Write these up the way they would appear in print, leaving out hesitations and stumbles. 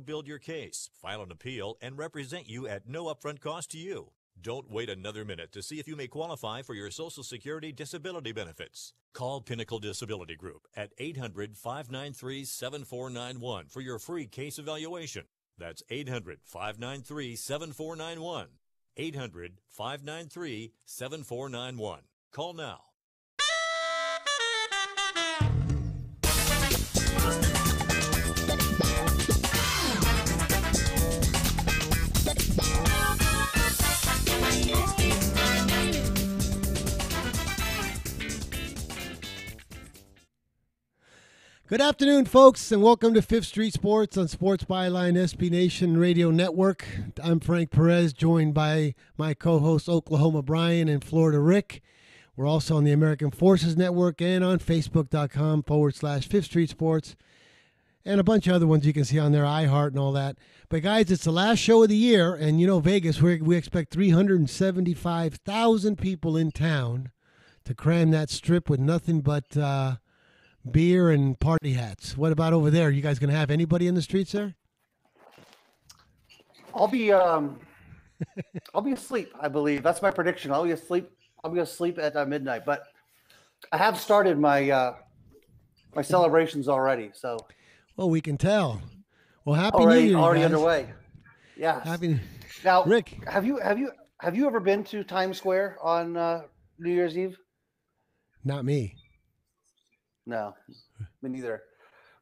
build your case, file an appeal, and represent you at no upfront cost to you. Don't wait another minute to see if you may qualify for your Social Security disability benefits. Call Pinnacle Disability Group at 800-593-7491 for your free case evaluation. That's 800-593-7491. 800-593-7491. Call now. Good afternoon, folks, and welcome to Fifth Street Sports on Sports Byline SB Nation Radio Network. I'm Frank Perez, joined by my co-hosts Oklahoma Brian and Florida Rick. We're also on the American Forces Network and on Facebook.com/Fifth Street Sports, and a bunch of other ones you can see on there, iHeart and all that. But guys, it's the last show of the year, and you know Vegas, we expect 375,000 people in town to cram that strip with nothing but beer and party hats. What about over there? You guys gonna have anybody in the streets there? I'll be asleep, I believe. That's my prediction. I'll be asleep at midnight. But I have started my my celebrations already. So well, we can tell. Well, happy New Year, already guys. Underway. Yeah. Happy. Now, Rick, have you ever been to Times Square on New Year's Eve? Not me. No, me neither.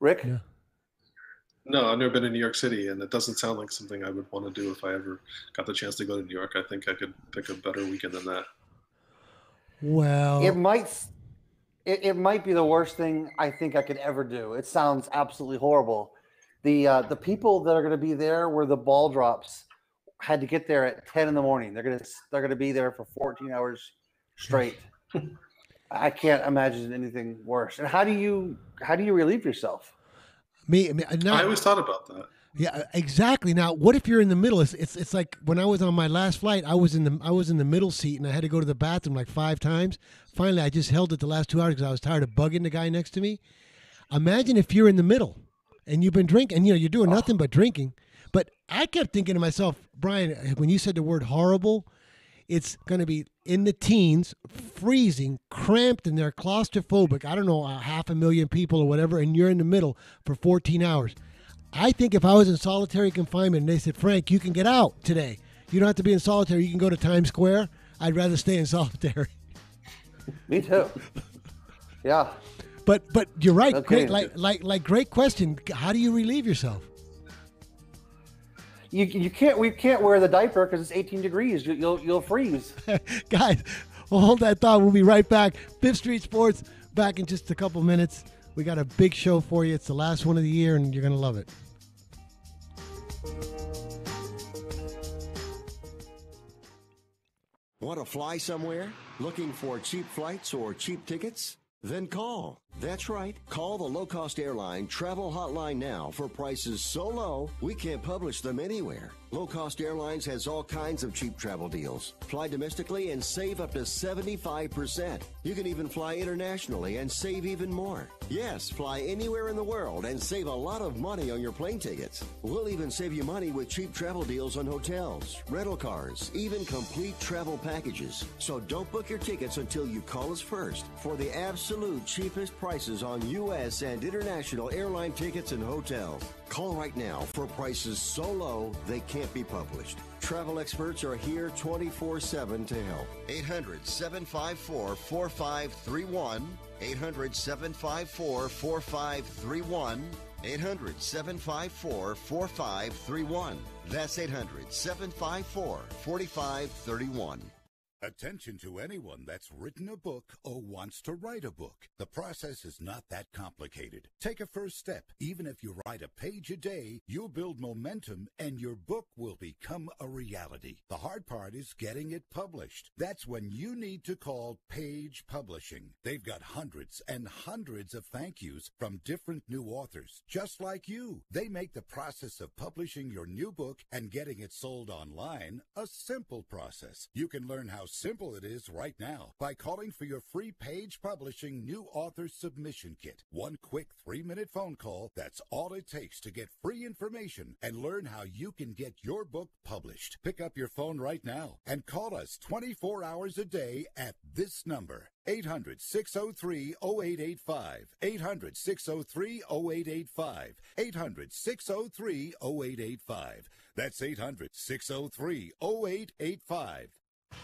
Rick? No. No, I've never been in New York City, and it doesn't sound like something I would want to do if I ever got the chance to go to New York. I think I could pick a better weekend than that. Well, it might be the worst thing I think I could ever do. It sounds absolutely horrible. The people that are going to be there where the ball drops had to get there at 10 in the morning. They're going to be there for 14 hours straight. I can't imagine anything worse. And how do you relieve yourself? I always thought about that. Yeah, exactly. Now, what if you're in the middle? It's like when I was on my last flight, I was in the middle seat and I had to go to the bathroom like 5 times. Finally, I just held it the last 2 hours because I was tired of bugging the guy next to me. Imagine if you're in the middle and you've been drinking, and you're doing nothing but drinking. But I kept thinking to myself, Brian, when you said the word horrible, it's going to be in the teens, freezing, cramped, and they're claustrophobic. I don't know, 500,000 people or whatever, and you're in the middle for 14 hours. I think if I was in solitary confinement and they said, Frank, you can get out today. You don't have to be in solitary. You can go to Times Square. I'd rather stay in solitary. Me too. Yeah. But you're right. Okay. Great, great question. How do you relieve yourself? We can't wear the diaper because it's 18 degrees. You'll freeze. Guys, well, hold that thought. We'll be right back. Fifth Street Sports back in just a couple minutes. We got a big show for you. It's the last one of the year, and you're going to love it. Want to fly somewhere? Looking for cheap flights or cheap tickets? Then call. That's right. Call the low-cost airline travel hotline now for prices so low we can't publish them anywhere. Low Cost Airlines has all kinds of cheap travel deals. Fly domestically and save up to 75%. You can even fly internationally and save even more. Yes, fly anywhere in the world and save a lot of money on your plane tickets. We'll even save you money with cheap travel deals on hotels, rental cars, even complete travel packages. So don't book your tickets until you call us first for the absolute cheapest prices on U.S. and international airline tickets and hotels. Call right now for prices so low they can't be published. Travel experts are here 24/7 to help. 800-754-4531. 800-754-4531. 800-754-4531. That's 800-754-4531. Attention to anyone that's written a book or wants to write a book. The process is not that complicated. Take a first step. Even if you write a page a day, you'll build momentum and your book will become a reality. The hard part is getting it published. That's when you need to call Page Publishing. They've got hundreds and hundreds of thank yous from different new authors, just like you. They make the process of publishing your new book and getting it sold online a simple process. You can learn how simple it is right now by calling for your free Page Publishing New Author Submission Kit. One quick 3-minute phone call, that's all it takes to get free information and learn how you can get your book published. Pick up your phone right now and call us 24 hours a day at this number. 800-603-0885. 800-603-0885. 800-603-0885. That's 800-603-0885.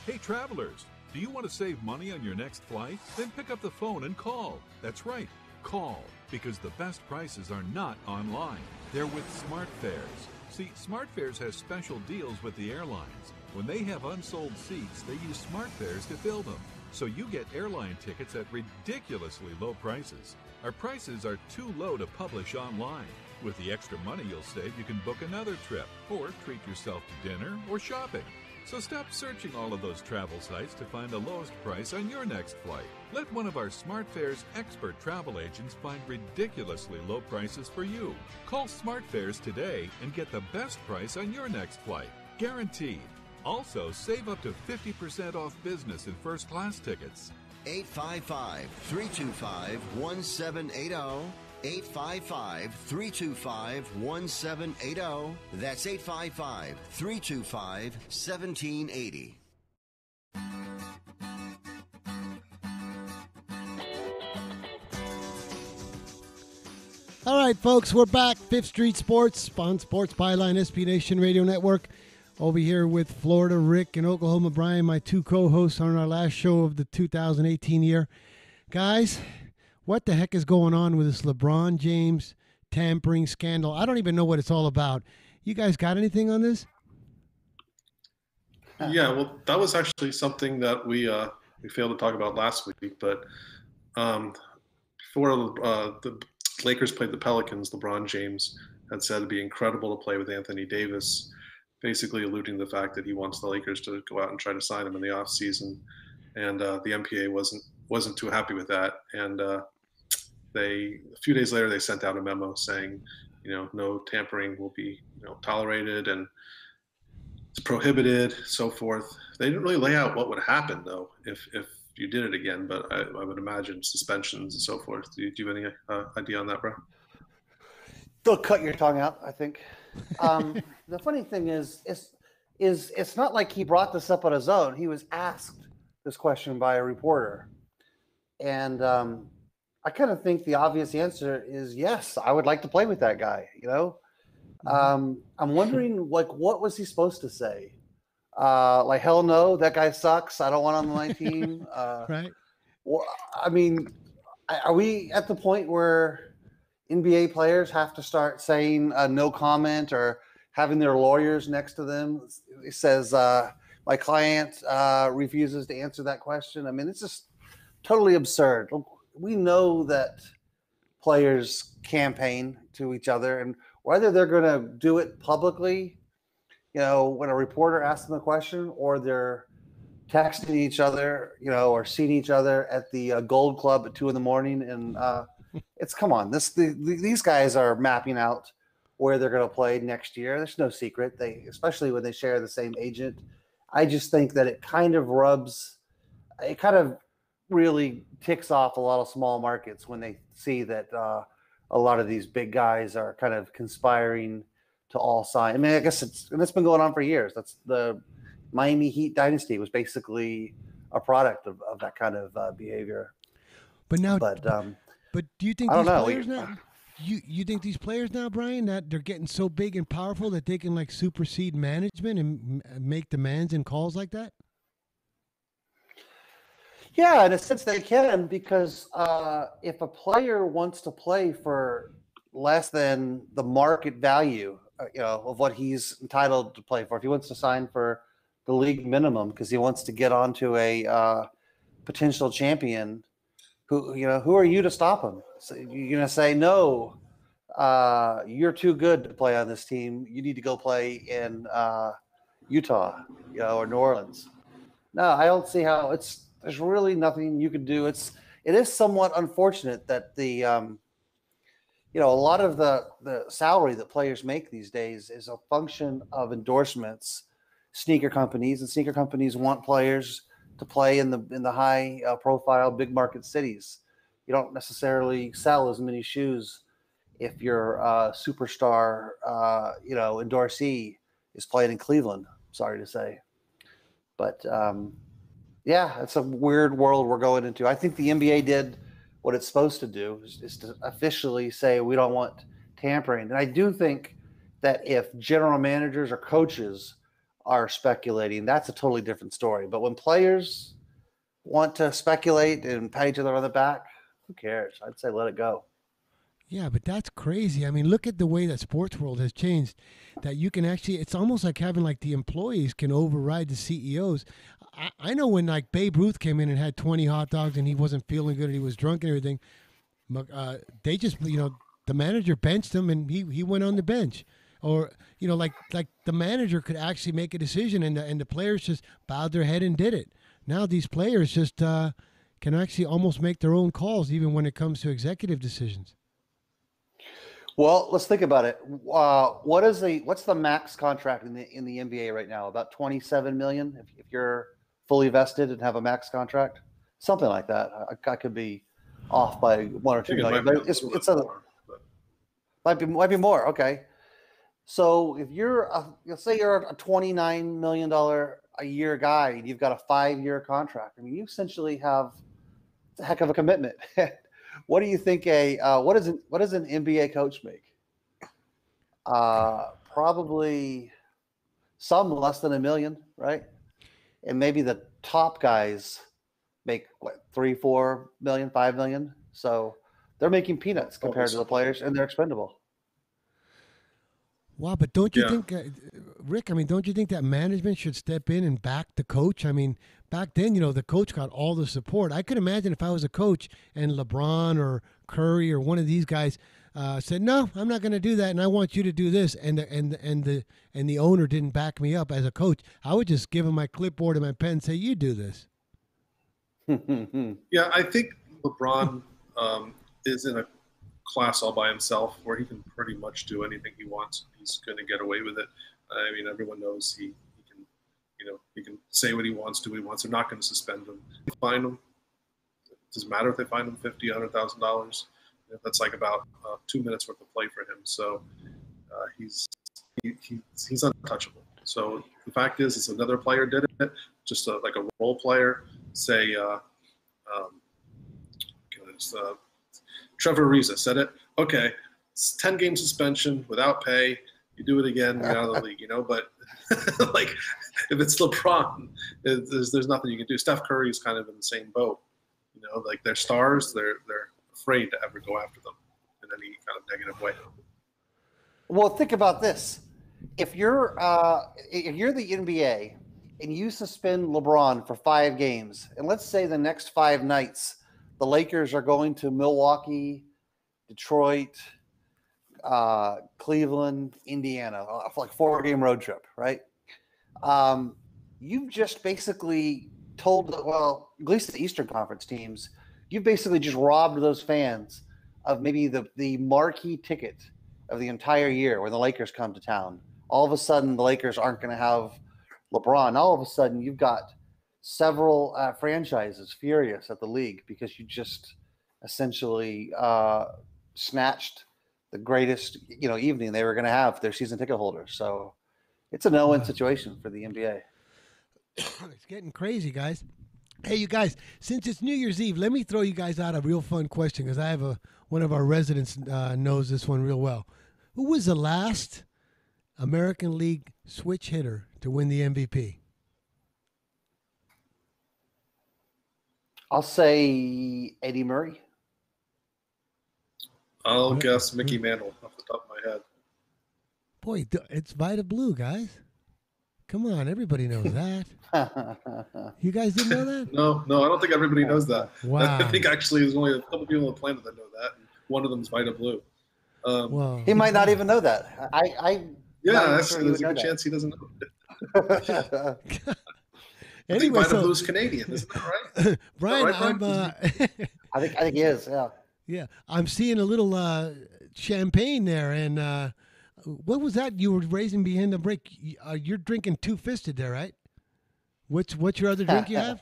Hey travelers, do you want to save money on your next flight? Then pick up the phone and call. That's right, call, because the best prices are not online. They're with SmartFares. See, SmartFares has special deals with the airlines. When they have unsold seats, they use SmartFares to fill them. So you get airline tickets at ridiculously low prices. Our prices are too low to publish online. With the extra money you'll save, you can book another trip or treat yourself to dinner or shopping. So stop searching all of those travel sites to find the lowest price on your next flight. Let one of our SmartFares expert travel agents find ridiculously low prices for you. Call SmartFares today and get the best price on your next flight. Guaranteed. Also, save up to 50% off business and first class tickets. 855-325-1780. 855-325-1780. That's 855-325-1780. All right, folks, we're back. Fifth Street Sports on Sports Byline, SB Nation Radio Network. Over here with Florida Rick and Oklahoma Brian, my two co-hosts on our last show of the 2018 year. Guys, what the heck is going on with this LeBron James tampering scandal? I don't even know what it's all about. You guys got anything on this? Yeah, well, that was actually something that we failed to talk about last week. But before the Lakers played the Pelicans, LeBron James had said it'd be incredible to play with Anthony Davis, basically alluding to the fact that he wants the Lakers to go out and try to sign him in the offseason. And the NBA wasn't too happy with that. And a few days later, they sent out a memo saying, no tampering will be tolerated and it's prohibited, so forth. They didn't really lay out what would happen, though, if you did it again. But I would imagine suspensions and so forth. Do you have any idea on that, bro? They'll cut your tongue out, I think. The funny thing is it's not like he brought this up on his own. He was asked this question by a reporter. And I kind of think the obvious answer is yes, I would like to play with that guy, I'm wondering, what was he supposed to say? Hell no, that guy sucks. I don't want him on my team. Right. Well, I mean, are we at the point where NBA players have to start saying no comment or having their lawyers next to them? It says, my client refuses to answer that question. I mean, it's just totally absurd. We know that players campaign to each other, and whether they're going to do it publicly, when a reporter asks them a question, or they're texting each other, or seeing each other at the Gold Club at 2 a.m. and come on. These guys are mapping out where they're going to play next year. There's no secret. Especially when they share the same agent. I just think that it kind of really ticks off a lot of small markets when they see that a lot of these big guys are kind of conspiring to all sign. I mean, I guess it's been going on for years. That's the Miami Heat dynasty was basically a product of that kind of behavior. But now, but do you think these players now? You think these players now, Brian, that they're getting so big and powerful that they can supersede management and make demands and calls like that? Yeah, in a sense they can, because if a player wants to play for less than the market value, of what he's entitled to play for, if he wants to sign for the league minimum because he wants to get onto a potential champion, who are you to stop him? So you're going to say, no, you're too good to play on this team. You need to go play in Utah, or New Orleans. No, I don't see how there's really nothing you can do. It is somewhat unfortunate that a lot of the salary that players make these days is a function of endorsements, sneaker companies want players to play in the high profile big market cities. You don't necessarily sell as many shoes if your superstar, endorsee is playing in Cleveland. Sorry to say, but yeah, it's a weird world we're going into. I think the NBA did what it's supposed to do, is to officially say we don't want tampering. And I do think that if general managers or coaches are speculating, that's a totally different story. But when players want to speculate and pat each other on the back, who cares? I'd say let it go. Yeah, but that's crazy. I mean, look at the way that sports world has changed, that you can actually, it's almost like having like the employees can override the CEOs. I know when like Babe Ruth came in and had 20 hot dogs and he wasn't feeling good and he was drunk and everything, they just, the manager benched him and he went on the bench. Or, like the manager could actually make a decision and the players just bowed their head and did it. Now these players just can actually almost make their own calls even when it comes to executive decisions. Well, let's think about it. What's the max contract in the NBA right now? About $27 million if you're fully vested and have a max contract, something like that. I could be off by $1 or $2 million, but might be more. Okay, so if let's say you're a $29 million a year guy and you've got a 5-year contract, I mean, you essentially have a heck of a commitment. What do you think what does an NBA coach make? Probably some less than $1 million, right? And maybe the top guys make what, 3, 4 million, 5 million. So they're making peanuts compared to the players, and they're expendable. Wow, but don't you think, Rick, I mean, don't you think that management should step in and back the coach? I mean, back then, the coach got all the support. I could imagine if I was a coach and LeBron or Curry or one of these guys said, "No, I'm not going to do that, and I want you to do this," and the owner didn't back me up as a coach, I would just give him my clipboard and my pen and say, "You do this." Yeah, I think LeBron is in a class all by himself where he can pretty much do anything he wants. He's going to get away with it. I mean, everyone knows he can say what he wants, do what he wants. They're not going to suspend him. They fine him. It doesn't matter if they fine him $50,000, $100,000. That's like about 2 minutes worth of play for him. So he's untouchable. So the fact is another player did it, just like a role player. Say, Trevor Ariza said it. Okay, it's 10-game suspension without pay. You do it again, you're out of the league. But like if it's LeBron, there's nothing you can do. Steph Curry is kind of in the same boat. Like they're stars, they're afraid to ever go after them in any kind of negative way. Well, think about this: if you're the NBA and you suspend LeBron for 5 games, and let's say the next 5 nights the Lakers are going to Milwaukee, Detroit, Cleveland, Indiana, like 4-game road trip, right? You've just basically told, at least the Eastern Conference teams, you've basically just robbed those fans of maybe the marquee ticket of the entire year when the Lakers come to town. All of a sudden, the Lakers aren't going to have LeBron. All of a sudden, you've got several franchises furious at the league because you just essentially snatched the greatest evening they were going to have for their season ticket holders. So it's a no-win situation for the NBA. It's getting crazy, guys. Hey, you guys, since it's New Year's Eve, let me throw you guys out a real fun question because I have one of our residents knows this one real well. Who was the last American League switch hitter to win the MVP? I'll say Eddie Murray. I'll guess Mickey Mantle off the top of my head. Boy, it's Vita Blue, guys. Come on, everybody knows that. You guys didn't know that? No, I don't think everybody knows that. Wow. I think actually there's only a couple people on the planet that know that. And one of them is Vita Blue. Well, he might not even know that. There's a good chance he doesn't know. I think Vita Blue's Canadian, isn't that right? Brian, right, I think he is. Yeah. Yeah, I'm seeing a little champagne there, and what was that you were raising behind the break? You're drinking Two Fisted there, right? What's your other drink you have?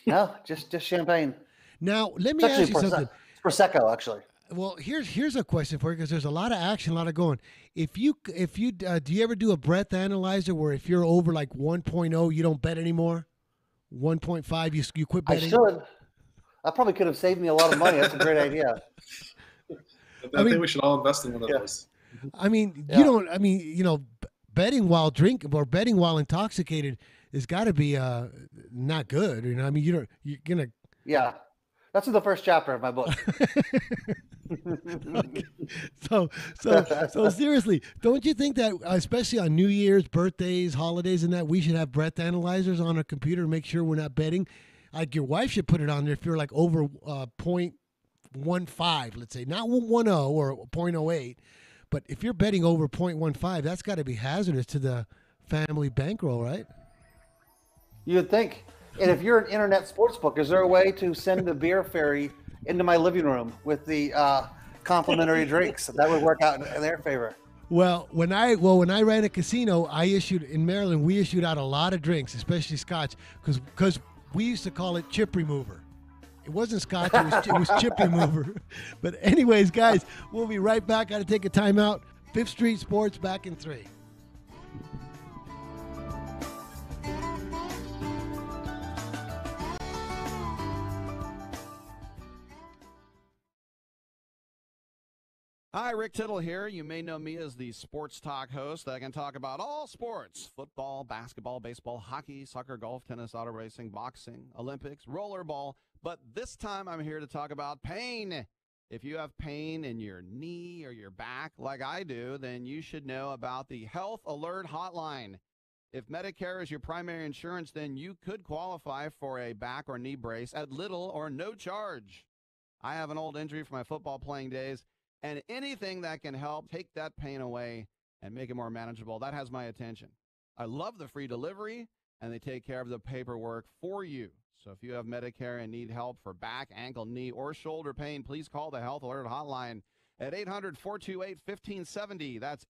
No, just champagne. Now, let me It's ask you actually something. It's Prosecco, actually. Well, here's a question for you because there's a lot of action, a lot of going. If you do you ever do a breath analyzer where if you're over like 1.0, you don't bet anymore? 1.5, you quit I betting? should. That probably could have saved me a lot of money. That's a great idea. I think we should all invest in one of those. I mean, Yeah. you don't. I mean, betting while drinking or betting while intoxicated has got to be not good. I mean, you're gonna. Yeah. That's in the first chapter of my book. So seriously, don't you think that especially on New Year's, birthdays, holidays, and that we should have breath analyzers on our computer to make sure we're not betting? Like your wife should put it on there if you're like over 0.15, let's say, not 1.0 or 0.08, but if you're betting over 0.15, that's got to be hazardous to the family bankroll, right? You would think. And if you're an internet sports book, is there a way to send the beer ferry into my living room with the complimentary drinks? That would work out in their favor. Well, when I ran a casino, I issued in Maryland. We issued out a lot of drinks, especially scotch, because we used to call it chip remover. It wasn't scotch; it was chip remover. But anyways, guys, we'll be right back. Got to take a timeout. Fifth Street Sports back in 3. Hi, Rick Tittle here. You may know me as the Sports Talk host. I can talk about all sports: football, basketball, baseball, hockey, soccer, golf, tennis, auto racing, boxing, Olympics, rollerball. But this time I'm here to talk about pain. If you have pain in your knee or your back like I do, then you should know about the Health Alert Hotline. If Medicare is your primary insurance, then you could qualify for a back or knee brace at little or no charge. I have an old injury from my football playing days, and anything that can help take that pain away and make it more manageable, that has my attention. I love the free delivery, and they take care of the paperwork for you. So if you have Medicare and need help for back, ankle, knee, or shoulder pain, please call the Health Alert Hotline at 800-428-1570. That's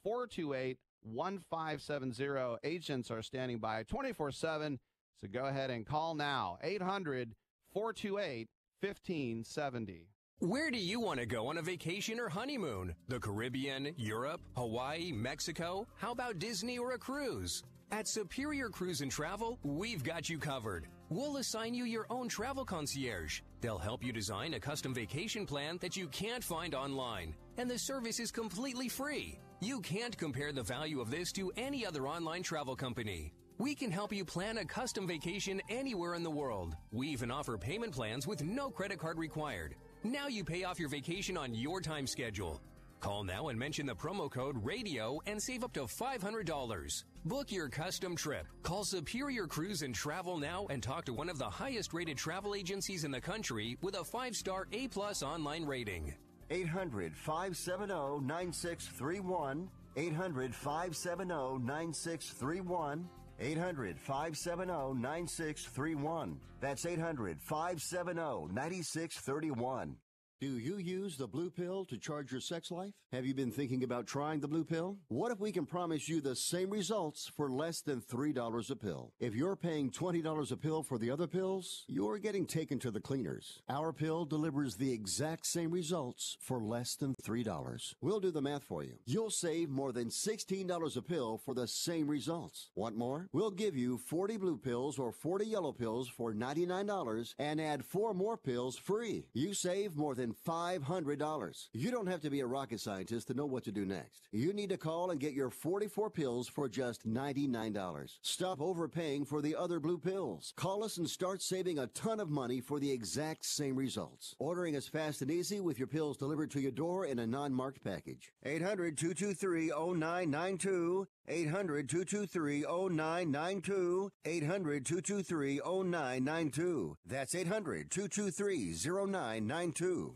800-428-1570. Agents are standing by 24/7, so go ahead and call now. 800-428-1570. Where do you want to go on a vacation or honeymoon? The Caribbean, Europe, Hawaii, Mexico? How about Disney or a cruise? At Superior Cruise and Travel, we've got you covered. We'll assign you your own travel concierge. They'll help you design a custom vacation plan that you can't find online. And the service is completely free. You can't compare the value of this to any other online travel company. We can help you plan a custom vacation anywhere in the world. We even offer payment plans with no credit card required. Now you pay off your vacation on your time schedule. Call now and mention the promo code RADIO and save up to $500. Book your custom trip. Call Superior Cruise and Travel now and talk to one of the highest rated travel agencies in the country with a 5-star A+ online rating. 800-570-9631. 800-570-9631. 800-570-9631. That's 800-570-9631. Do you use the blue pill to charge your sex life? Have you been thinking about trying the blue pill? What if we can promise you the same results for less than $3 a pill? If you're paying $20 a pill for the other pills, you're getting taken to the cleaners. Our pill delivers the exact same results for less than $3. We'll do the math for you. You'll save more than $16 a pill for the same results. Want more? We'll give you 40 blue pills or 40 yellow pills for $99 and add 4 more pills free. You save more than $500. You don't have to be a rocket scientist to know what to do next. You need to call and get your 44 pills for just $99. Stop overpaying for the other blue pills. Call us and start saving a ton of money for the exact same results. Ordering is fast and easy with your pills delivered to your door in a non-marked package. 800-223-0992. 800-223-0992. 800-223-0992. That's 800-223-0992.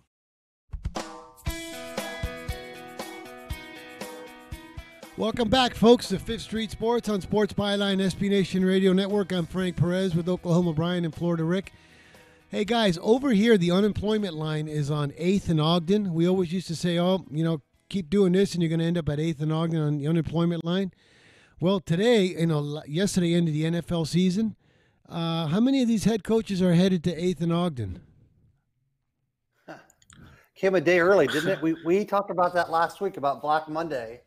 Welcome back, folks, to Fifth Street Sports on Sports Byline SB Nation Radio Network. I'm Frank Perez with Oklahoma Brian and Florida Rick. Hey, guys, over here, the unemployment line is on 8th and Ogden. We always used to say, keep doing this and you're going to end up at 8th and Ogden on the unemployment line. Well, today, yesterday ended the NFL season. How many of these head coaches are headed to 8th and Ogden? Came a day early, didn't it? We talked about that last week about Black Monday,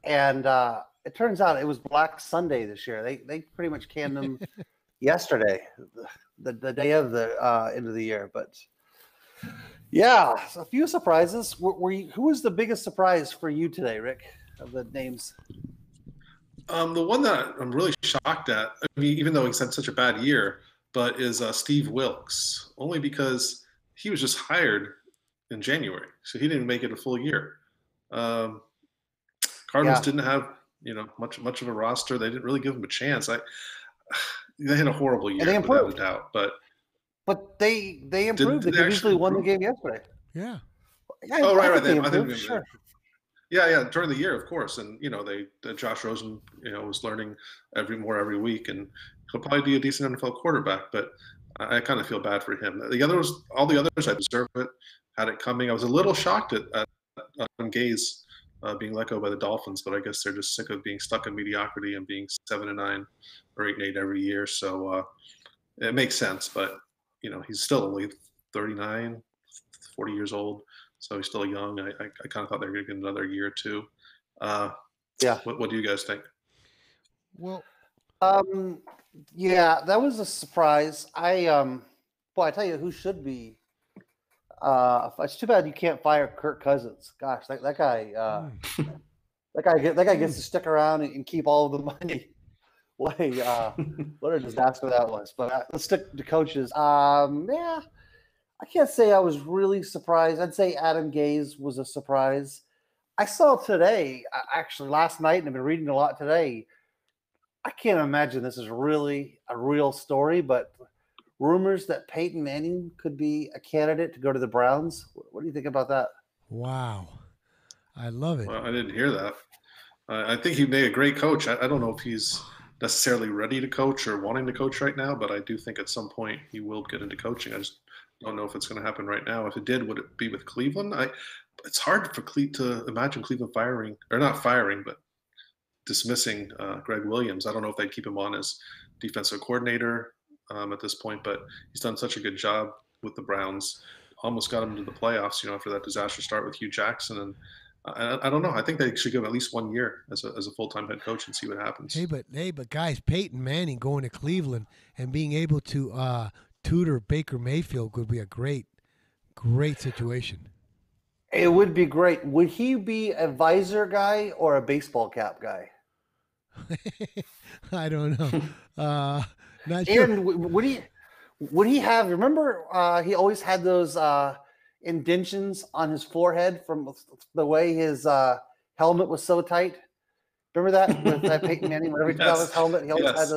and it turns out it was Black Sunday this year. They pretty much canned them yesterday, the day of the end of the year. But yeah, a few surprises. Who was the biggest surprise for you today, Rick, of the names? The one that I'm really shocked at, I mean, even though he's had such a bad year, but is Steve Wilkes, only because he was just hired in January, so he didn't make it a full year. Cardinals didn't have much of a roster. They didn't really give him a chance. They had a horrible year, without a doubt. But they improved. They usually won the game yesterday. Yeah. Oh, right. They improved, sure. Yeah, during the year, of course, and Josh Rosen, was learning every week, and he'll probably be a decent NFL quarterback. But I kind of feel bad for him. All the others, I deserve it, had it coming. I was a little shocked at Adam Gase being let go by the Dolphins, but I guess they're just sick of being stuck in mediocrity and being 7-9 or 8-8 every year. So it makes sense, but he's still only 39, 40 years old. So he's still young. I kind of thought they were going to get another year or two. What do you guys think? Well, yeah, that was a surprise. I tell you who should be. It's too bad you can't fire Kirk Cousins. Gosh, that guy. That guy gets to stick around and keep all of the money. What a disaster that was. But let's stick to coaches. I can't say I was really surprised. I'd say Adam Gase was a surprise. I saw today, actually last night, and I've been reading a lot today. I can't imagine this is really a real story, but rumors that Peyton Manning could be a candidate to go to the Browns. What do you think about that? Wow. I love it. Well, I didn't hear that. I think he made a great coach. I don't know if he's necessarily ready to coach or wanting to coach right now, but I do think at some point he will get into coaching. I just don't know if it's going to happen right now. If it did, would it be with Cleveland? It's hard for to imagine Cleveland but dismissing Greg Williams. I don't know if they'd keep him on as defensive coordinator at this point, but he's done such a good job with the Browns. Almost got him to the playoffs, after that disaster start with Hugh Jackson. And I don't know. I think they should give him at least 1 year as a full-time head coach and see what happens. Hey, but guys, Peyton Manning going to Cleveland and being able to tutor Baker Mayfield could be a great situation. It would be great. Would he be a visor guy or a baseball cap guy? I don't know. Not sure. And would he have? Remember, he always had those indentions on his forehead from the way his helmet was so tight. Remember that with Peyton Manning? Whenever he took out his helmet, he always had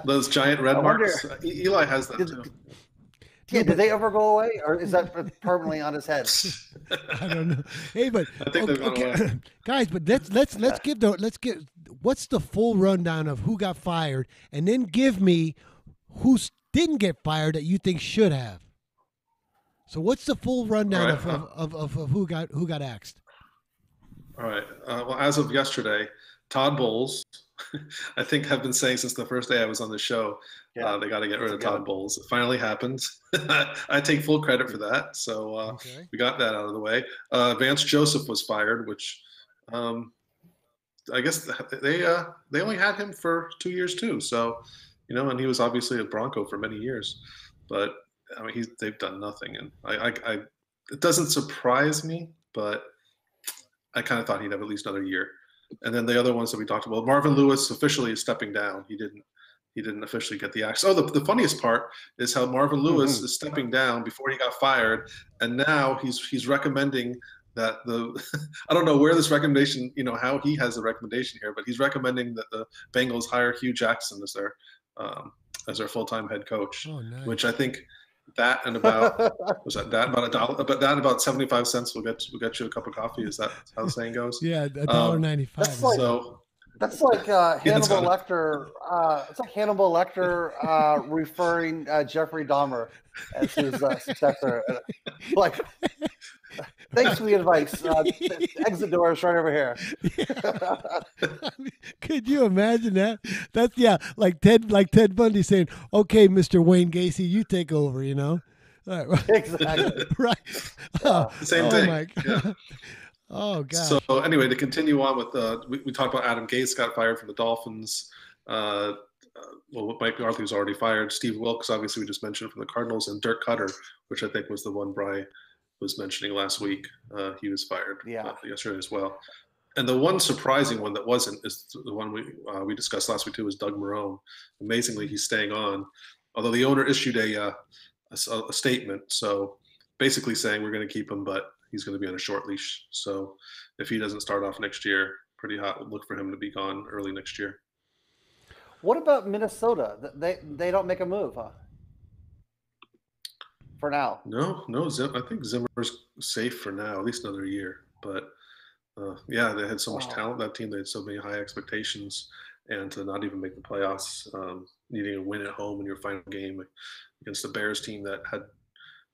those giant red marks. Eli has that too. Yeah, did they ever go away, or is that permanently on his head? I don't know. Hey, but I think they've gone away. Guys, but let's get what's the full rundown of who got fired, and then give me who didn't get fired that you think should have. So what's the full rundown of who got axed? All right. Well, as of yesterday, Todd Bowles, I think have been saying since the first day I was on the show, they got to get rid of Todd Bowles. It finally happened. I take full credit for that. So we got that out of the way. Vance Joseph was fired, which I guess they only had him for 2 years too. So, and he was obviously a Bronco for many years, but I mean, they've done nothing. And it doesn't surprise me, but I kind of thought he'd have at least another year. And then the other ones that we talked about, Marvin Lewis officially is stepping down. He didn't officially get the axe. Oh, the funniest part is how Marvin Lewis is stepping down before he got fired, and now he's recommending that I don't know where this recommendation, how he has the recommendation here, but he's recommending that the Bengals hire Hugh Jackson as their full-time head coach, which I think that and about about $1, but that about 75 cents will get you a cup of coffee. Is that how the saying goes? Yeah, $1.95. That's like Hannibal Lecter. It's like Hannibal Lecter referring Jeffrey Dahmer as his successor. Thanks for the advice. Exit door is right over here. I mean, could you imagine that? That's like Ted Bundy saying, "Okay, Mr. Wayne Gacy, you take over." You know, right? Exactly. Right. Same thing. My God. Yeah. Oh God. So anyway, to continue on with, we talked about Adam Gase got fired from the Dolphins. Mike McCarthy was already fired. Steve Wilkes, obviously, we just mentioned from the Cardinals, and Dirk Cutter, which I think was the one Bry was mentioning last week. He was fired yesterday as well. And the one surprising one that wasn't is the one we discussed last week too, was Doug Marrone. Amazingly, he's staying on, although the owner issued a statement, so basically saying we're going to keep him, but he's going to be on a short leash. So if he doesn't start off next year, pretty hot look for him to be gone early next year. What about Minnesota? They don't make a move, huh? For now. No. I think Zimmer's safe for now, at least another year. But they had so much talent, that team. They had so many high expectations, and to not even make the playoffs, needing a win at home in your final game against the Bears team that had,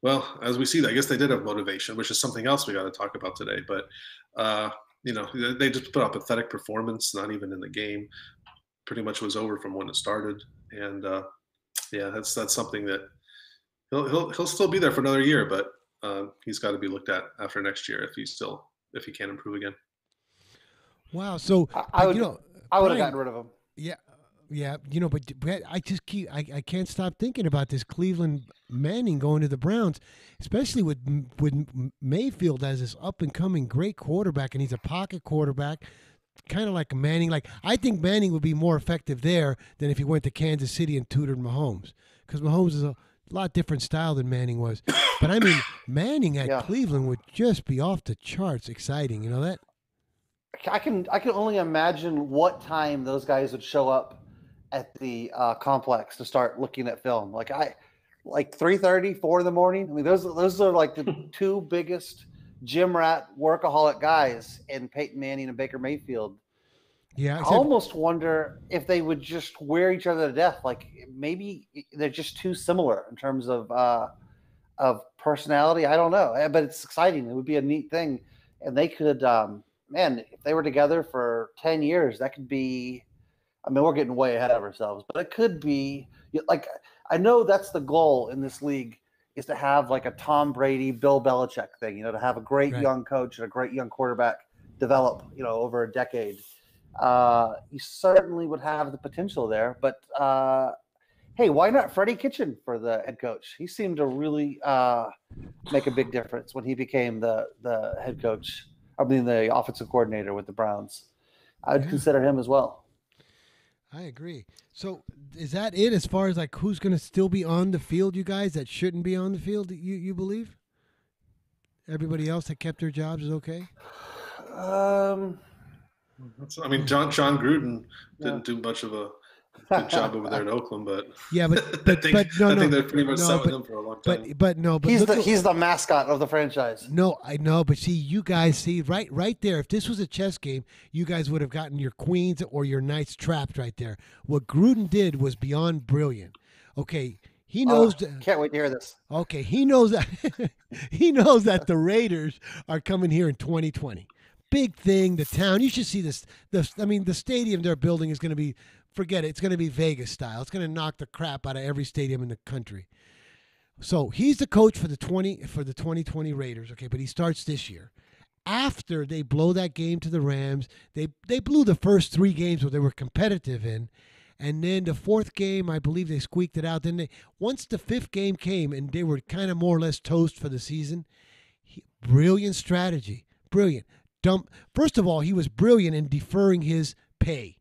well, as we see, I guess they did have motivation, which is something else we got to talk about today. But they just put up a pathetic performance, not even in the game. Pretty much was over from when it started, and that's something that he'll still be there for another year, but he's got to be looked at after next year if he can improve again. Wow. So I would have gotten rid of him. Yeah. But I can't stop thinking about this Cleveland Manning going to the Browns, especially with Mayfield as this up and coming great quarterback, and he's a pocket quarterback. Kind of like Manning. Like, I think Manning would be more effective there than if he went to Kansas City and tutored Mahomes, because Mahomes is a lot different style than Manning was. But I mean, Manning at Cleveland would just be off the charts exciting. You know that? I can only imagine what time those guys would show up at the complex to start looking at film. Like 3:30, 4 in the morning. I mean, those are like the two biggest gym rat workaholic guys in Peyton Manning and Baker Mayfield. Yeah, I almost wonder if they would just wear each other to death. Like, maybe they're just too similar in terms of personality. I don't know, but it's exciting. It would be a neat thing, and they could, if they were together for 10 years, that could be. I mean, we're getting way ahead of ourselves, but it could be like, I know that's the goal in this league, is to have like a Tom Brady, Bill Belichick thing, to have a great young coach and a great young quarterback develop, over a decade. You certainly would have the potential there, but hey, why not Freddie Kitchen for the head coach? He seemed to really make a big difference when he became the head coach. I mean, the offensive coordinator with the Browns. I'd consider him as well. I agree. So is that it as far as like who's going to still be on the field, you guys, that shouldn't be on the field, you believe? Everybody else that kept their jobs is okay? I mean, John Gruden didn't do much of a good job over there in Oakland, but I think they're pretty much set with him for a long time. But he's the mascot of the franchise. No, I know, but see, you guys right there. If this was a chess game, you guys would have gotten your queens or your knights trapped right there. What Gruden did was beyond brilliant. Okay, he knows. Can't wait to hear this. Okay, he knows that the Raiders are coming here in 2020. Big thing, the town. You should see this. The stadium they're building is going to be. Forget it. It's going to be Vegas style. It's going to knock the crap out of every stadium in the country. So he's the coach for the 2020 Raiders. Okay, but he starts this year. After they blow that game to the Rams, they blew the first 3 games where they were competitive in, and then the 4th game, I believe they squeaked it out. Then once the 5th game came and they were kind of more or less toast for the season, brilliant strategy, brilliant. First of all, he was brilliant in deferring his pay.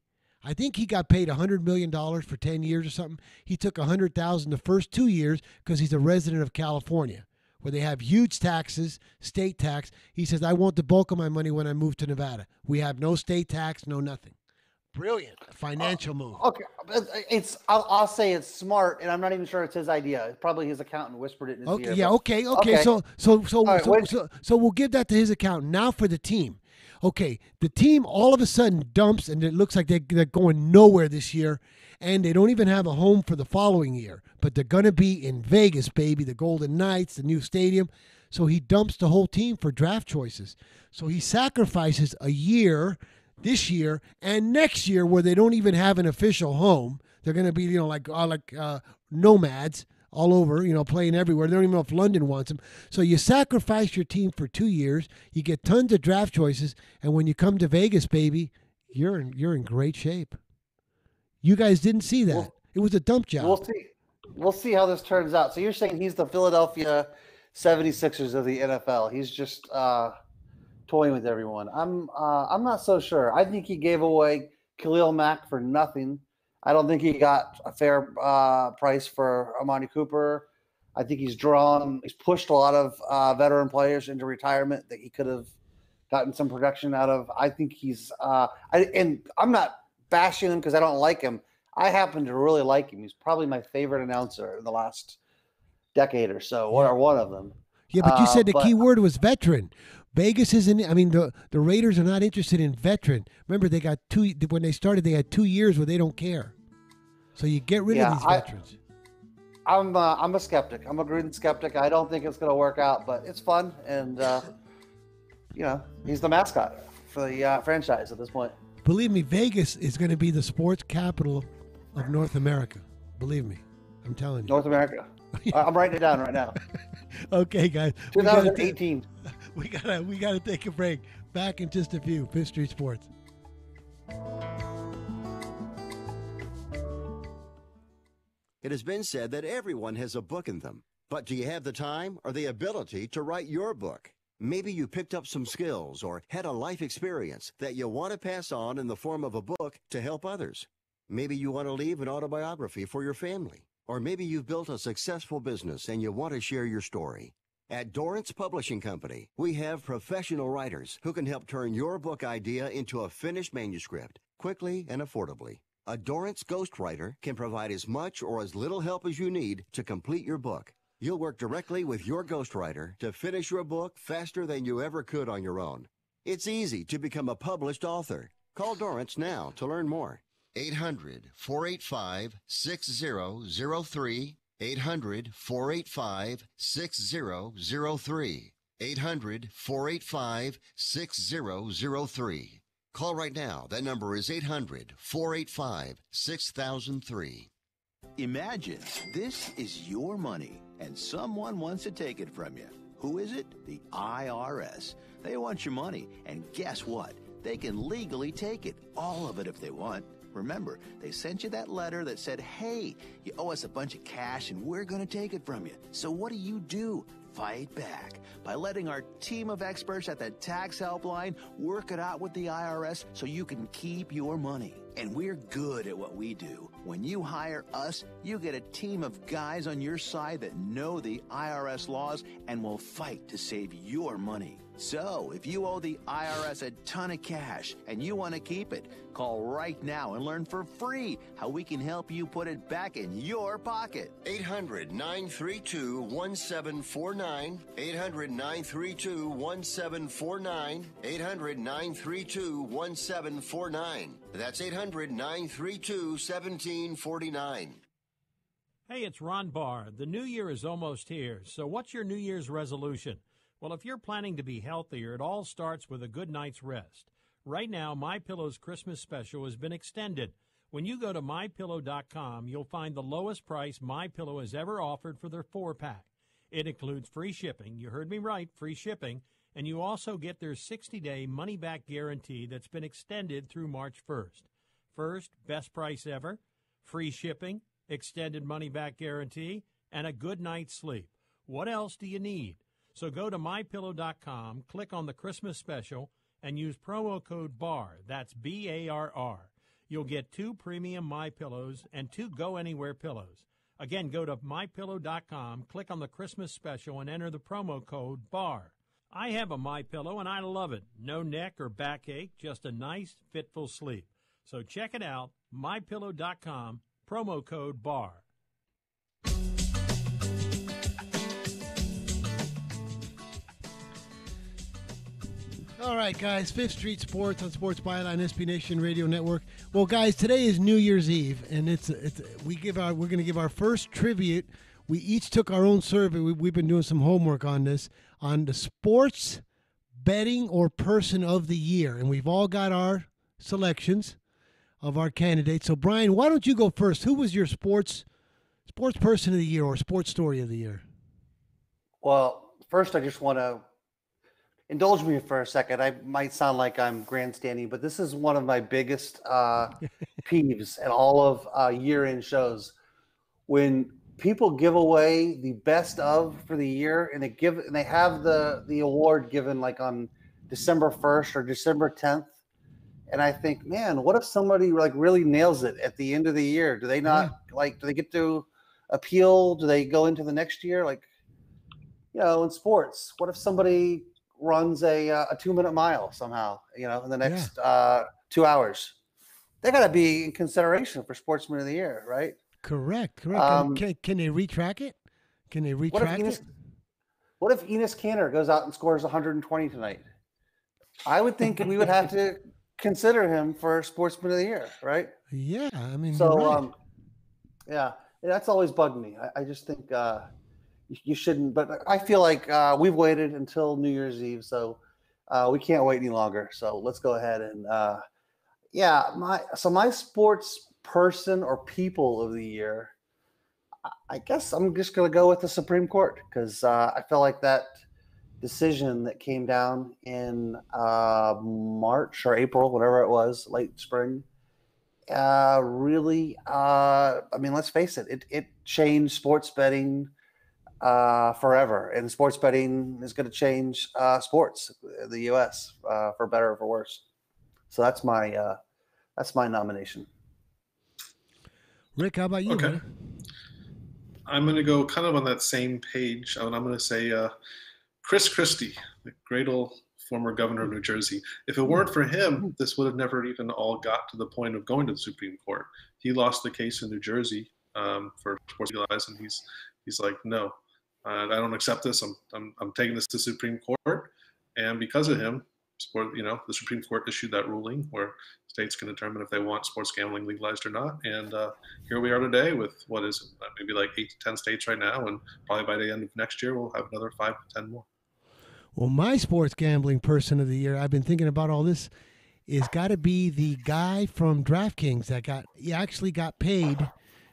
I think he got paid $100 million for 10 years or something. He took $100,000 the first 2 years because he's a resident of California, where they have huge taxes, state tax. He says, I want the bulk of my money when I move to Nevada. We have no state tax, no nothing. Brilliant financial move. Okay, I'll say it's smart, and I'm not even sure it's his idea. Probably his accountant whispered it in his ear. Yeah, okay. So we'll give that to his accountant. Now for the team. Okay, the team all of a sudden dumps, and it looks like they're going nowhere this year, and they don't even have a home for the following year. But they're going to be in Vegas, baby, the Golden Knights, the new stadium. So he dumps the whole team for draft choices. So he sacrifices a year, this year and next year, where they don't even have an official home. They're going to be, like nomads all over, playing everywhere. They don't even know if London wants them. So you sacrifice your team for 2 years. You get tons of draft choices, and when you come to Vegas, baby, you're in great shape. You guys didn't see that. It was a dump job. We'll see how this turns out. So you're saying he's the Philadelphia 76ers of the NFL. He's just toying with everyone. I'm not so sure. I think he gave away Khalil Mack for nothing. I don't think he got a fair price for Amari Cooper. I think he's pushed a lot of veteran players into retirement that he could have gotten some production out of. I think he's and I'm not bashing him because I don't like him. I happen to really like him. He's probably my favorite announcer in the last decade or so, or one of them. Yeah, but you said the key word was veteran. Vegas isn't. I mean, the Raiders are not interested in veteran. Remember, they got when they started. They had 2 years where they don't care. So you get rid of these veterans. I'm a skeptic. I'm a Gruden skeptic. I don't think it's going to work out, but it's fun, and he's the mascot for the franchise at this point. Believe me, Vegas is going to be the sports capital of North America. Believe me, I'm telling you. North America. I'm writing it down right now. Okay, guys. 2018. We gotta take a break. Back in just a few. Fifth Street Sports. It has been said that everyone has a book in them. But do you have the time or the ability to write your book? Maybe you picked up some skills or had a life experience that you want to pass on in the form of a book to help others. Maybe you want to leave an autobiography for your family. Or maybe you've built a successful business and you want to share your story. At Dorrance Publishing Company, we have professional writers who can help turn your book idea into a finished manuscript quickly and affordably. A Dorrance ghostwriter can provide as much or as little help as you need to complete your book. You'll work directly with your ghostwriter to finish your book faster than you ever could on your own. It's easy to become a published author. Call Dorrance now to learn more. 800-485-6003. 800-485-6003. 800-485-6003. Call right now. That number is 800-485-6003. Imagine this is your money and someone wants to take it from you. Who is it? The IRS. They want your money, and guess what? They can legally take it, all of it if they want. Remember, they sent you that letter that said, hey, you owe us a bunch of cash and we're going to take it from you. So what do? Fight back by letting our team of experts at the Tax Helpline work it out with the IRS so you can keep your money. And we're good at what we do. When you hire us, you get a team of guys on your side that know the IRS laws and will fight to save your money. So, if you owe the IRS a ton of cash and you want to keep it, call right now and learn for free how we can help you put it back in your pocket. 800-932-1749. 800-932-1749. 800-932-1749. That's 800-932-1749. Hey, it's Ron Barr. The new year is almost here. So what's your New Year's resolution? Well, if you're planning to be healthier, it all starts with a good night's rest. Right now, MyPillow's Christmas special has been extended. When you go to MyPillow.com, you'll find the lowest price MyPillow has ever offered for their 4-pack. It includes free shipping. You heard me right, free shipping. And you also get their 60-day money-back guarantee that's been extended through March 1st. First, best price ever, free shipping, extended money-back guarantee, and a good night's sleep. What else do you need? So go to MyPillow.com, click on the Christmas special, and use promo code BARR. That's B-A-R-R. You'll get 2 premium MyPillows and 2 Go Anywhere pillows. Again, go to MyPillow.com, click on the Christmas special, and enter the promo code BARR. I have a MyPillow, and I love it. No neck or backache, just a nice, fitful sleep. So check it out, MyPillow.com, promo code BARR. All right, guys, Fifth Street Sports on Sports Byline, SB Nation Radio Network. Well, guys, today is New Year's Eve, and we're going to give our first tribute. We each took our own survey. We've been doing some homework on this. on the sports betting or person of the year. And we've all got our selections of our candidates. So, Brian, why don't you go first? Who was your sports person of the year or sports story of the year? Well, first, I just want to indulge me for a second. I might sound like I'm grandstanding, but this is one of my biggest peeves at all of year-end shows. When people give away the best of for the year, and they have the award given like on December 1st or December 10th, and I think, man, what if somebody like really nails it at the end of the year? Do they not do they get to appeal? Do they go into the next year? Like, in sports, what if somebody runs a 2-minute mile somehow, in the next 2 hours? They got to be in consideration for Sportsman of the Year, right? Correct. Can they retrack it? What if Enes Kanter goes out and scores 120 tonight? I would think we would have to consider him for Sportsman of the Year, right? Yeah, I mean, so that's always bugged me. I just think you shouldn't, but I feel like we've waited until New Year's Eve, so we can't wait any longer. So let's go ahead and my sports person or people of the year, I guess I'm just going to go with the Supreme Court, because I feel like that decision that came down in March or April, whatever it was, late spring, really, let's face it, it changed sports betting forever, and sports betting is going to change sports in the U.S. For better or for worse. So that's my nomination. Rick, how about you? Okay. Man? I'm going to go kind of on that same page, and I'm going to say Chris Christie, the great old former governor of New Jersey. If it weren't for him, this would have never even all got to the point of going to the Supreme Court. He lost the case in New Jersey for sports legalized, and he's like, no, I don't accept this. I'm taking this to the Supreme Court, and because of him, the Supreme Court issued that ruling where states can determine if they want sports gambling legalized or not. And here we are today with what is maybe like 8 to 10 states right now, and probably by the end of next year we'll have another 5 to 10 more. Well, my sports gambling person of the year, I've been thinking about all this, is got to be the guy from DraftKings that actually got paid.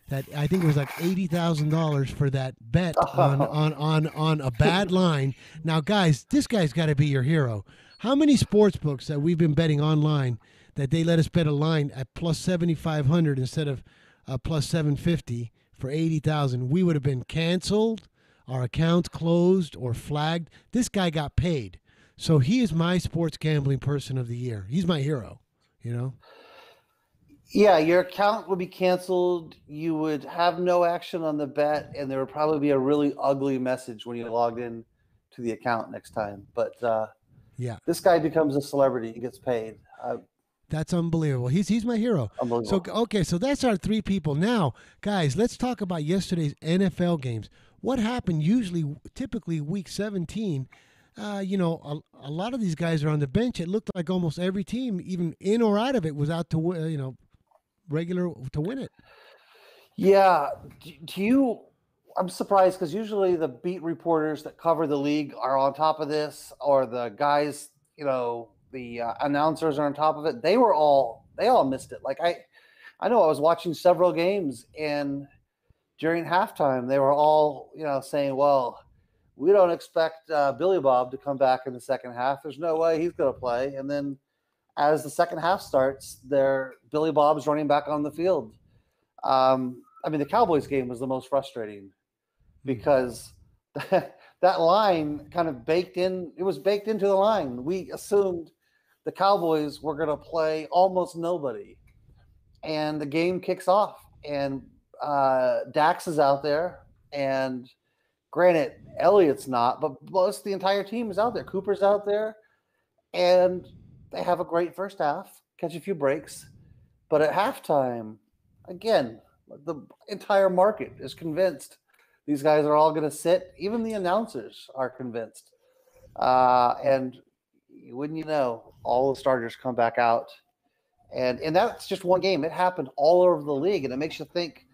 That I think it was like $80,000 for that bet on a bad line. Now, guys, this guy's got to be your hero. How many sports books that we've been betting online that they let us bet a line at plus 7,500 instead of plus 750 for 80,000? We would have been canceled, our accounts closed, or flagged. This guy got paid, so he is my sports gambling person of the year. He's my hero. Yeah, your account would be canceled. You would have no action on the bet, and there would probably be a really ugly message when you logged in to the account next time. But this guy becomes a celebrity and gets paid. That's unbelievable. He's my hero. Unbelievable. So that's our 3 people. Now, guys, let's talk about yesterday's NFL games. What happened typically week 17, a lot of these guys are on the bench. It looked like almost every team, even in or out of it, was out to regular to win it. Yeah. I'm surprised, because usually the beat reporters that cover the league are on top of this, or the guys, the announcers are on top of it. They all missed it. Like I know I was watching several games, and during halftime they were all saying, well, we don't expect Billy Bob to come back in the second half. There's no way he's going to play. And then as the second half starts, Billy Bob's running back on the field. The Cowboys game was the most frustrating, because that line kind of baked in. It was baked into the line. We assumed the Cowboys were going to play almost nobody, and the game kicks off, and Dax is out there, and granted, Elliott's not, but most the entire team is out there. Cooper's out there, and they have a great first half, catch a few breaks, but at halftime, again, the entire market is convinced these guys are all going to sit. Even the announcers are convinced. And wouldn't you know, all the starters come back out. And that's just one game. It happened all over the league, and it makes you think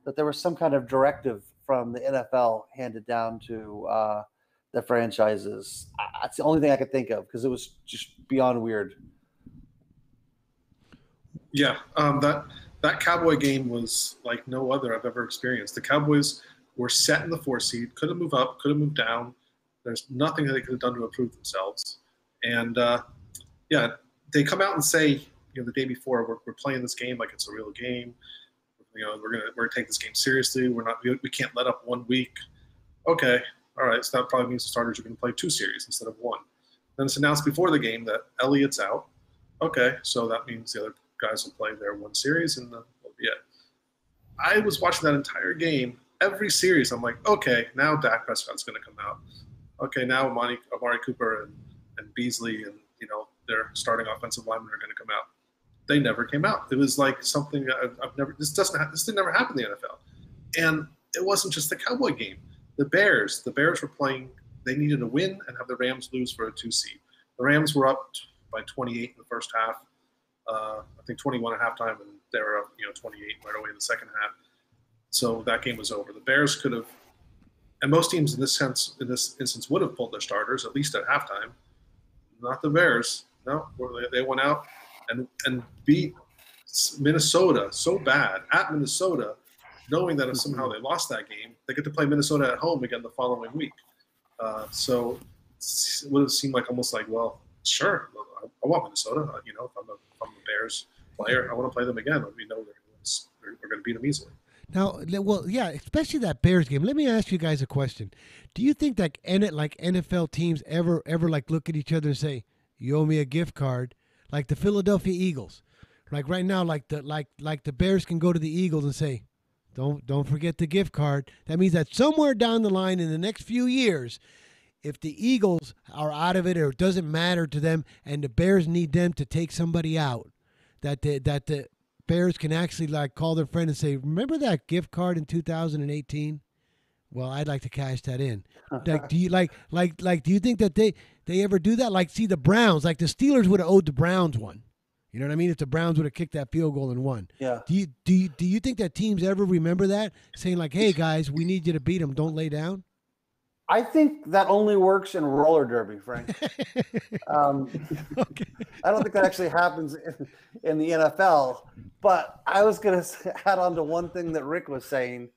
that there was some kind of directive from the NFL handed down to the franchises. That's the only thing I could think of because it was just beyond weird. Yeah, that Cowboy game was like no other I've ever experienced. The Cowboys were set in the 4 seed, could have moved up, could have moved down. There's nothing that they could have done to improve themselves. And they come out and say, the day before, we're playing this game like it's a real game. We're gonna take this game seriously. We can't let up 1 week. Okay, all right. So that probably means the starters are going to play 2 series instead of 1. Then it's announced before the game that Elliott's out. Okay, so that means the other guys will play their 1 series, and I was watching that entire game. Every series, I'm like, okay, now Dak Prescott's going to come out. Okay, now Amari Cooper and Beasley and their starting offensive linemen are going to come out. They never came out. It was like something I've never. This did never happen in the NFL, and it wasn't just the Cowboy game. The Bears were playing. They needed to win and have the Rams lose for a 2 seed. The Rams were up by 28 in the first half. I think 21 at halftime, and they were up 28 right away in the second half. So that game was over. The Bears could have, and most teams in this instance would have pulled their starters at least at halftime. Not the Bears. No, they went out and beat Minnesota so bad at Minnesota, knowing that if somehow they lost that game, they get to play Minnesota at home again the following week. So it would have seemed like almost like, well, sure, I want Minnesota. If I'm the Bears player, I want to play them again. We know we're going to beat them easily. Now, well, yeah, especially that Bears game. Let me ask you guys a question. Do you think that NFL teams ever like look at each other and say, "You owe me a gift card," like the Philadelphia Eagles? Like right now, like the Bears can go to the Eagles and say, "Don't forget the gift card." That means that somewhere down the line in the next few years, if the Eagles are out of it or it doesn't matter to them, and the Bears need them to take somebody out, that the Bears can actually like call their friend and say, "Remember that gift card in 2018? Well, I'd like to cash that in." Like, do you do you think that they ever do that? Like, see the Browns, like the Steelers would have owed the Browns one. You know what I mean? If the Browns would have kicked that field goal and won. Yeah. Do you think that teams ever remember that, saying like, "Hey guys, we need you to beat them. Don't lay down"? I think that only works in roller derby, Frank. Okay. I don't think that actually happens in the NFL. But I was going to add on to one thing that Rick was saying.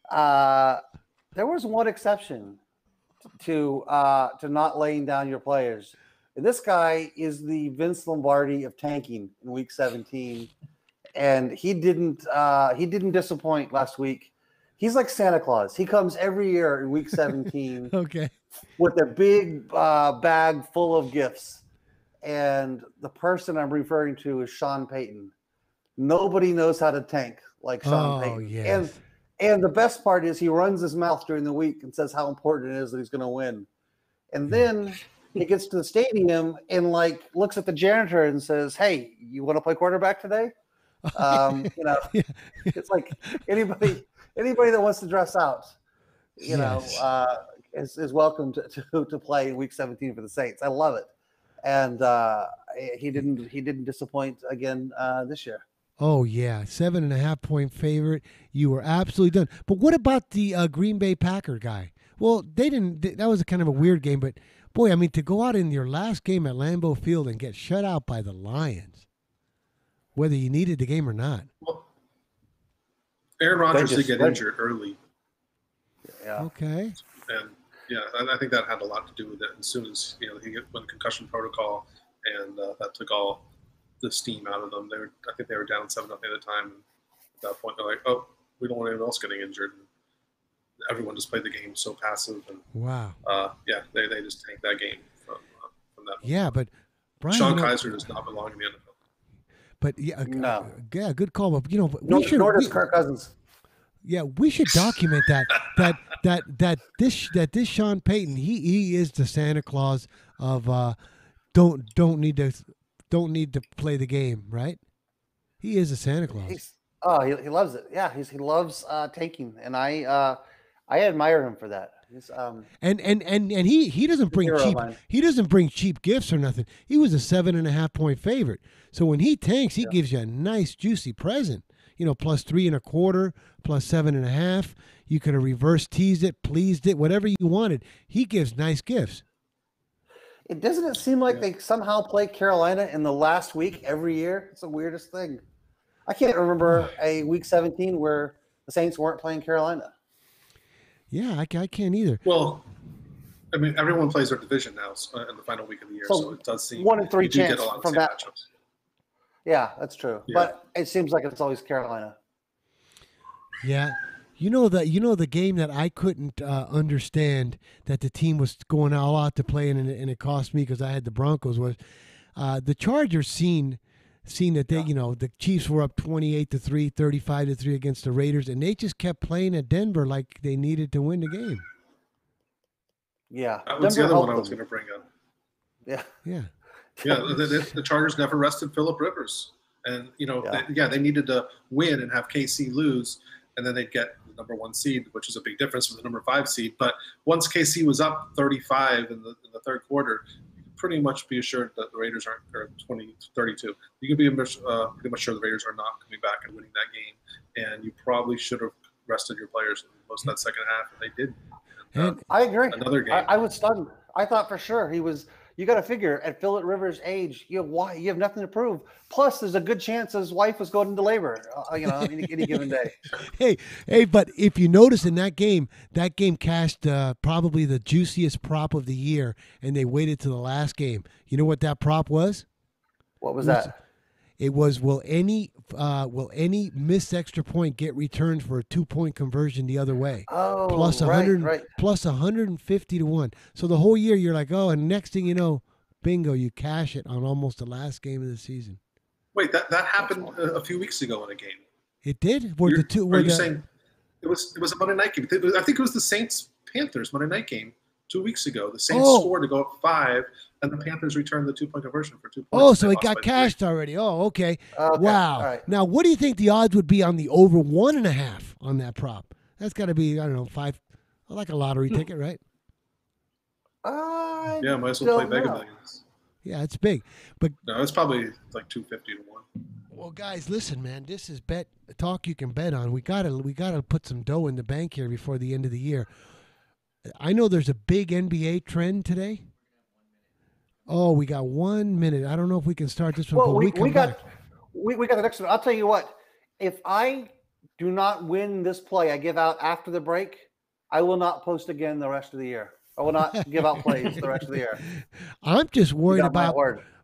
There was one exception to not laying down your players. And this guy is the Vince Lombardi of tanking in Week 17, and he didn't disappoint last week. He's like Santa Claus. He comes every year in Week 17 Okay. with a big bag full of gifts. And the person I'm referring to is Sean Payton. Nobody knows how to tank like Sean Payton. Yes. And the best part is he runs his mouth during the week and says how important it is that he's going to win. And then he gets to the stadium and like looks at the janitor and says, "Hey, you want to play quarterback today?" It's like anybody that wants to dress out, is welcome to play in Week 17 for the Saints. I love it, and he didn't disappoint again this year. Oh yeah, 7.5 point favorite. You were absolutely done. But what about the Green Bay Packer guy? Well, they didn't. That was a kind of a weird game, but boy, I mean, to go out in your last game at Lambeau Field and get shut out by the Lions, whether you needed the game or not. Well, Aaron Rodgers did get injured early. Yeah. Okay. And I think that had a lot to do with it. As soon as he went concussion protocol, and that took all the steam out of them. I think they were down 7-0 at the time. And at that point, they're like, "Oh, we don't want anyone else getting injured." And everyone just played the game so passive. And wow. They just tanked that game from that. Yeah, but Brian, Sean Kaiser does not belong in the NFL. But no. Good call. But nor does Kirk Cousins. Yeah, we should document that this Sean Payton, he is the Santa Claus of don't need to play the game, right? He is a Santa Claus. He loves it. Yeah, he loves tanking, and I admire him for that. And he doesn't bring cheap gifts or nothing. He was a 7.5 point favorite. So when he tanks, he gives you a nice juicy present. plus 3.25, plus 7.5. You could have reverse teased it, pleased it, whatever you wanted. He gives nice gifts. Doesn't it seem like they somehow play Carolina in the last week every year? It's the weirdest thing. I can't remember a week 17 where the Saints weren't playing Carolina. Yeah, I can't either. Well, I mean, everyone plays their division now in the final week of the year, so it does seem 1 in 3 chance from that. Matchups. Yeah, that's true. Yeah. But it seems like it's always Carolina. Yeah. You know the game that I couldn't understand that the team was going all out to play and it cost me because I had the Broncos was the Chargers seen that they the Chiefs were up 28-3, 35-3 against the Raiders, and they just kept playing at Denver like they needed to win the game. Yeah, that was the other one I was going to bring up. Yeah. The Chargers never rested Phillip Rivers, and they needed to win and have KC lose, and then they'd get the number 1 seed, which is a big difference from the number 5 seed. But once KC was up 35 in the third quarter, you can pretty much be assured that the Raiders aren't 20-32. You can be pretty much sure the Raiders are not coming back and winning that game, and you probably should have rested your players in most of that second half, and they didn't. I agree. Another game. I was stunned. I thought for sure he was. You got to figure at Phillip Rivers' age, you have nothing to prove. Plus, there's a good chance his wife was going into labor. Any given day. Hey, but if you notice in that game cashed probably the juiciest prop of the year, and they waited to the last game. You know what that prop was? What was that? It was will any missed extra point get returned for a 2-point conversion the other way? Oh, plus 100, right. plus 150 to 1. So the whole year you're like, oh, and next thing you know, bingo, you cash it on almost the last game of the season. Wait, that happened a few weeks ago in a game. It did? Are you saying it was a Monday night game? I think it was the Saints-Panthers Monday night game 2 weeks ago. The Saints scored to go up 5, and the Panthers returned the 2-point conversion for 2 points. Oh, so it got cashed 3 already. Oh, okay. Wow. Right. Now, what do you think the odds would be on the over 1.5 on that prop? That's got to be, I don't know, 5, like a lottery ticket, right? Yeah, might as well play Mega Millions. Yeah, it's big. But no, it's probably like 250 to 1. Well, guys, listen, man. This is bet talk you can bet on. We gotta put some dough in the bank here before the end of the year. I know there's a big NBA trend today. Oh, we got 1 minute. I don't know if we can start this one. Well, but we got the next one. I'll tell you what. If I do not win this play I give out after the break, I will not post again the rest of the year. I will not give out plays the rest of the year. I'm just worried about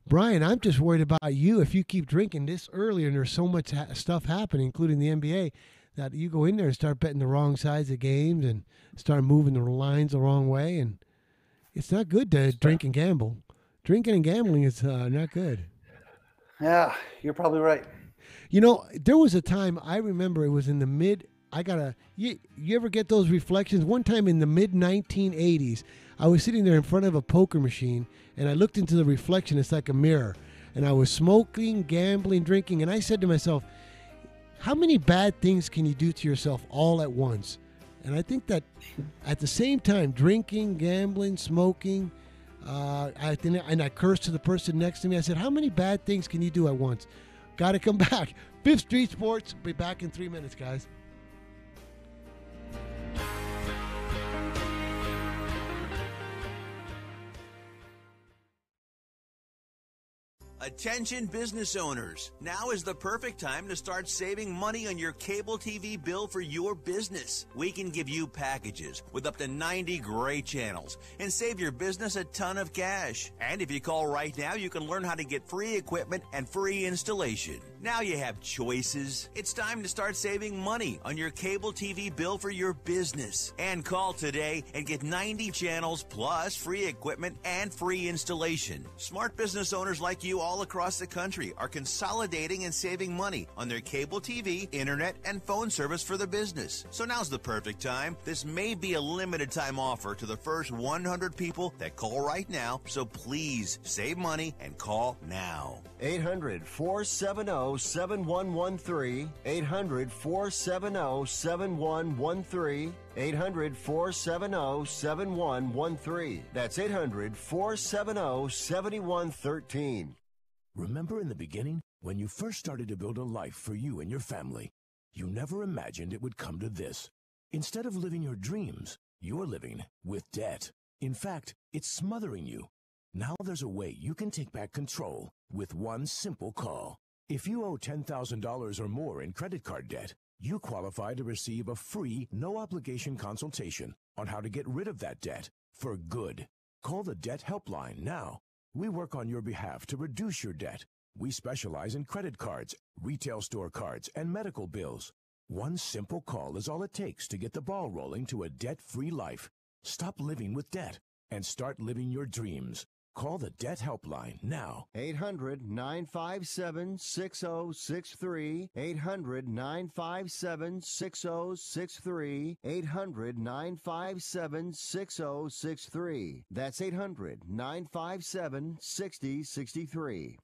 Brian. I'm just worried about you if you keep drinking this early and there's so much stuff happening, including the NBA, that you go in there and start betting the wrong sides of games and start moving the lines the wrong way, and it's not good to drink and gamble. Drinking and gambling is not good. Yeah, you're probably right. You know, there was a time I remember it was in the mid. You ever get those reflections? One time in the mid 1980s, I was sitting there in front of a poker machine, and I looked into the reflection. It's like a mirror, and I was smoking, gambling, drinking, and I said to myself, how many bad things can you do to yourself all at once? And I think that at the same time, drinking, gambling, smoking, and I cursed to the person next to me. I said, how many bad things can you do at once? Got to come back. Fifth Street Sports. Be back in 3 minutes, guys. Attention business owners. Now is the perfect time to start saving money on your cable TV bill for your business. We can give you packages with up to 90 great channels and save your business a ton of cash. And if you call right now, you can learn how to get free equipment and free installation. Now you have choices. It's time to start saving money on your cable TV bill for your business. And call today and get 90 channels plus free equipment and free installation. Smart business owners like you all across the country are consolidating and saving money on their cable TV, internet, and phone service for the business. So now's the perfect time. This may be a limited time offer to the first 100 people that call right now. So please save money and call now. 800-470-7113. 800-470-7113. 800-470-7113. That's 800-470-7113. Remember in the beginning, when you first started to build a life for you and your family, You never imagined it would come to this. Instead of living your dreams, you're living with debt. In fact, it's smothering you. Now there's a way you can take back control with one simple call. If you owe $10,000 or more in credit card debt, you qualify to receive a free, no-obligation consultation on how to get rid of that debt for good. Call the Debt Helpline now. We work on your behalf to reduce your debt. We specialize in credit cards, retail store cards, and medical bills. One simple call is all it takes to get the ball rolling to a debt-free life. Stop living with debt and start living your dreams. Call the Debt Helpline now. 800-957-6063. 800-957-6063. 800-957-6063. That's 800-957-6063.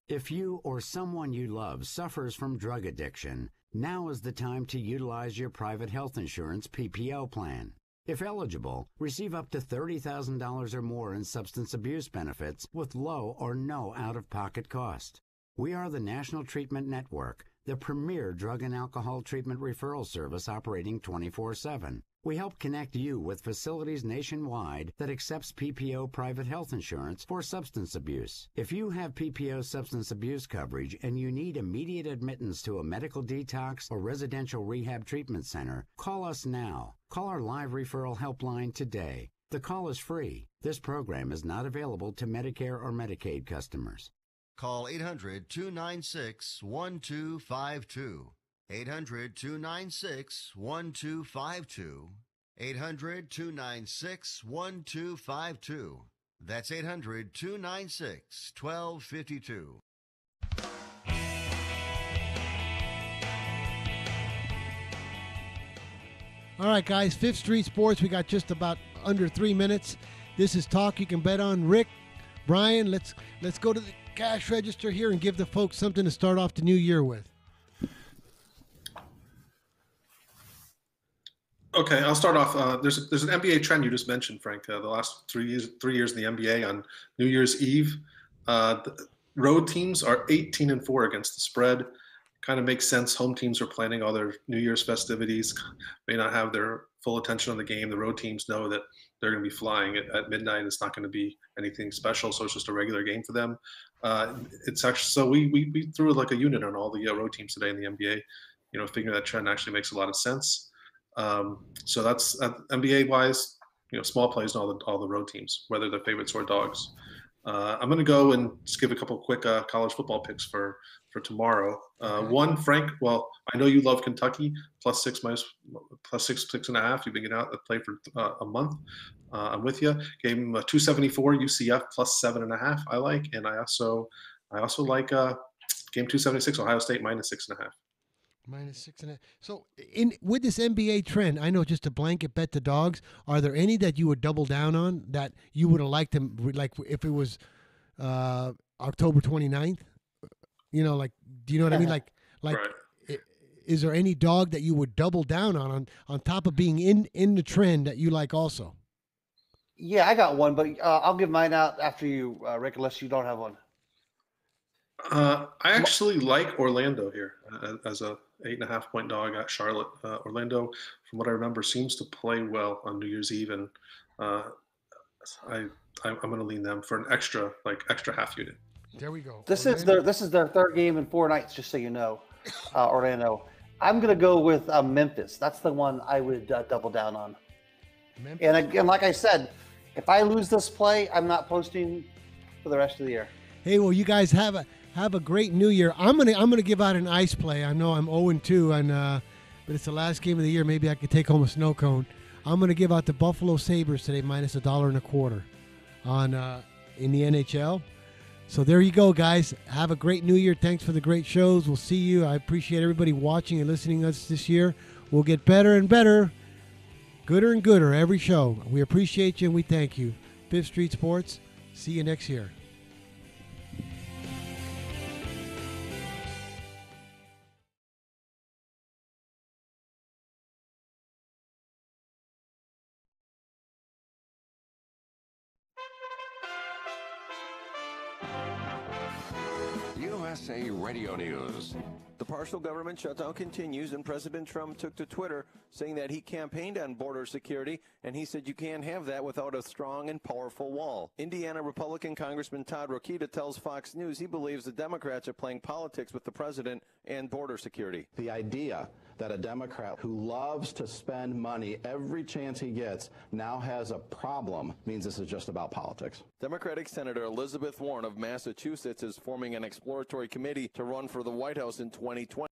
If you or someone you love suffers from drug addiction, now is the time to utilize your private health insurance PPO plan. If eligible, receive up to $30,000 or more in substance abuse benefits with low or no out-of-pocket cost. We are the National Treatment Network, the premier drug and alcohol treatment referral service operating 24/7. We help connect you with facilities nationwide that accepts PPO private health insurance for substance abuse. If you have PPO substance abuse coverage and you need immediate admittance to a medical detox or residential rehab treatment center, call us now. Call our live referral helpline today. The call is free. This program is not available to Medicare or Medicaid customers. Call 800-296-1252. 800-296-1252. 800-296-1252. That's 800-296-1252. All right, guys, Fifth Street Sports. We got just about under 3 minutes. This is Talk You Can Bet On. Rick, Brian, let's go to the cash register here and give the folks something to start off the new year with. Okay, I'll start off. There's an NBA trend you just mentioned, Frank. The last 3 years in the NBA on New Year's Eve, the road teams are 18-4 against the spread. Kind of makes sense. Home teams are planning all their New Year's festivities, may not have their full attention on the game. The road teams know that they're going to be flying at midnight. It's not going to be anything special, so it's just a regular game for them. It's actually so we threw like a unit on all the road teams today in the NBA. You know, figuring that trend actually makes a lot of sense. So that's NBA wise, you know, small plays and all the road teams, whether they're favorites or dogs. I'm going to go and just give a couple quick college football picks for tomorrow. One, Frank, well, I know you love Kentucky, +6, +6.5. You've been getting out to play for a month. I'm with you. Game 274, UCF +7.5. I like, and I also like game 276, Ohio State -6.5. -6.5. So, with this NBA trend, I know just a blanket bet the dogs. Are there any that you would double down on that you would have liked them, like if it was October 29th? You know, like, do you know what I mean? Like, right. Is there any dog that you would double down on top of being in the trend that you like also? Yeah, I got one, but I'll give mine out after you, Rick, unless you don't have one. I actually like Orlando here as a 8.5-point dog at Charlotte. Orlando, from what I remember, seems to play well on New Year's Eve, and I'm going to lean them for an extra half unit. There we go. This is their third game in 4 nights, just so you know, Orlando. I'm going to go with Memphis. That's the one I would double down on. Memphis. And again, like I said, if I lose this play, I'm not posting for the rest of the year. Hey, well, you guys have a great New Year. I'm gonna give out an ice play. I know I'm 0-2, but it's the last game of the year. Maybe I could take home a snow cone. I'm gonna give out the Buffalo Sabres today -$1.25 on in the NHL. So there you go, guys. Have a great New Year. Thanks for the great shows. We'll see you. I appreciate everybody watching and listening to us this year. We'll get better and better, gooder and gooder every show. We appreciate you and we thank you. Fifth Street Sports. See you next year. USA Radio News. The partial government shutdown continues, and President Trump took to Twitter saying that he campaigned on border security, and he said you can't have that without a strong and powerful wall. Indiana Republican Congressman Todd Rokita tells Fox News he believes the Democrats are playing politics with the president and border security. The idea that a Democrat who loves to spend money every chance he gets now has a problem means this is just about politics. Democratic Senator Elizabeth Warren of Massachusetts is forming an exploratory committee to run for the White House in 2020.